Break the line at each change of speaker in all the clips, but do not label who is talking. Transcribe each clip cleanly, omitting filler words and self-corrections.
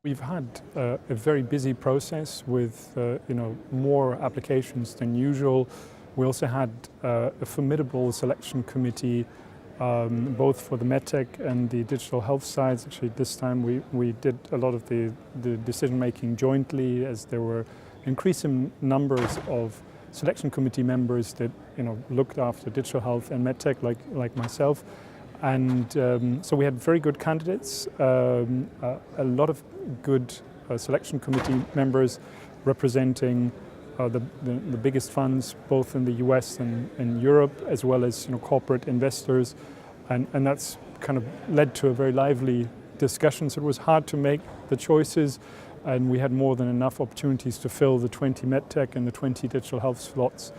We've had a very busy process with more applications than usual. We also had a formidable selection committee, both for the medtech and the digital health sides. Actually, this time we did a lot of the decision making jointly, as there were increasing numbers of selection committee members that looked after digital health and medtech, like myself. And so we had very good candidates, a lot of good selection committee members representing the biggest funds, both in the US and Europe, as well as corporate investors. And that's kind of led to a very lively discussion. So it was hard to make the choices, and we had more than enough opportunities to fill the 20 medtech and the 20 digital health slots.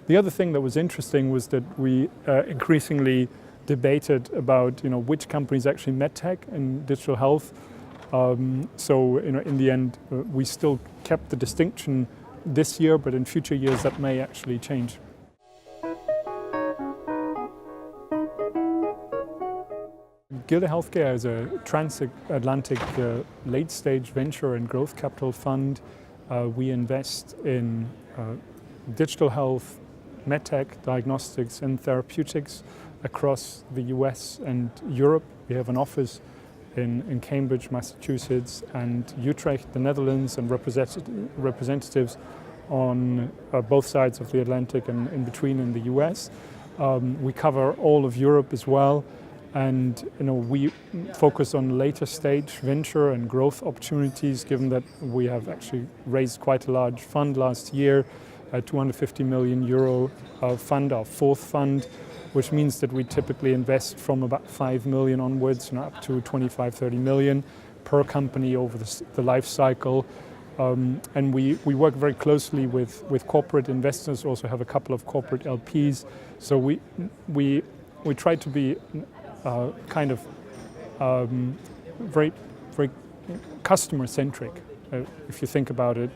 The other thing that was interesting was that we increasingly debated about which companies actually medtech and digital health. So in the end, we still kept the distinction this year, but in future years that may actually change. Gilde Healthcare is a transatlantic late-stage venture and growth capital fund. We invest in digital health, medtech, diagnostics and therapeutics across the US and Europe. We have an office in Cambridge, Massachusetts and Utrecht, the Netherlands, and representatives on both sides of the Atlantic and in between in the US. We cover all of Europe as well, and we focus on later stage venture and growth opportunities, given that we have actually raised quite a large fund last year, a 250 million euro fund, our fourth fund, which means that we typically invest from about 5 million onwards up to 25-30 million per company over the life cycle. And we work very closely with corporate investors, also have a couple of corporate LPs. So we try to be very customer-centric, if you think about it.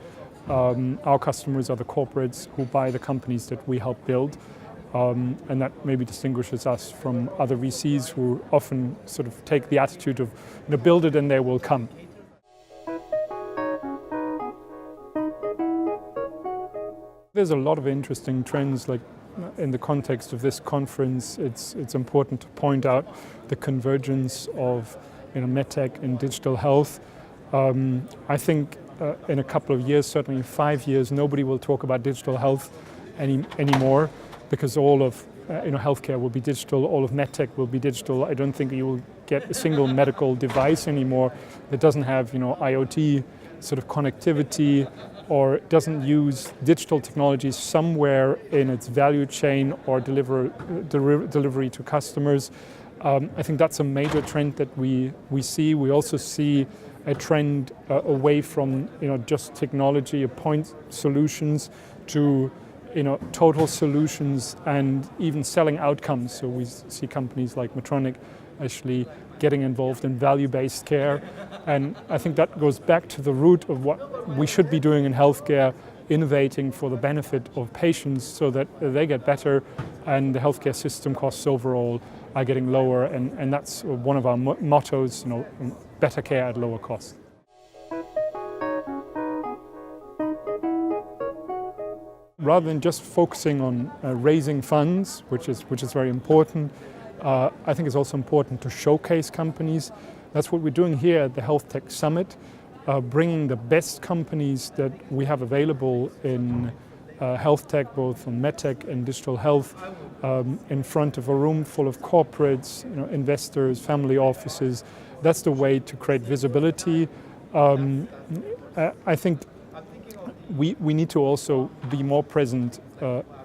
Our customers are the corporates who buy the companies that we help build. And that maybe distinguishes us from other VCs who often sort of take the attitude of build it and they will come. There's a lot of interesting trends, like in the context of this conference. It's important to point out the convergence of medtech and digital health. I think in a couple of years, certainly in 5 years, nobody will talk about digital health anymore, because all of healthcare will be digital, all of medtech will be digital. I don't think you will get a single medical device anymore that doesn't have IoT sort of connectivity or doesn't use digital technologies somewhere in its value chain or delivery to customers. I think that's a major trend that we see. We also see a trend away from just technology, point solutions, to total solutions and even selling outcomes. So we see companies like Medtronic actually getting involved in value-based care. And I think that goes back to the root of what we should be doing in healthcare, innovating for the benefit of patients so that they get better and the healthcare system costs overall are getting lower. And that's one of our mottos, better care at lower cost. Rather than just focusing on raising funds, which is very important, I think it's also important to showcase companies. That's what we're doing here at the Health Tech Summit, bringing the best companies that we have available in health tech, both on medtech and digital health, in front of a room full of corporates, investors, family offices. That's the way to create visibility. I think we need to also be more present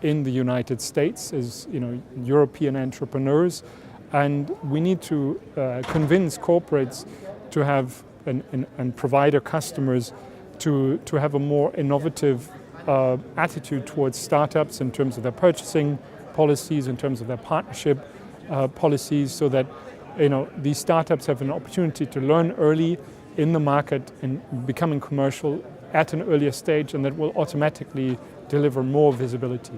in the United States as European entrepreneurs, and we need to convince corporates to have and provider customers to have a more innovative attitude towards startups in terms of their purchasing policies, in terms of their partnership policies, so that these startups have an opportunity to learn early in the market and becoming commercial at an earlier stage, and that will automatically deliver more visibility.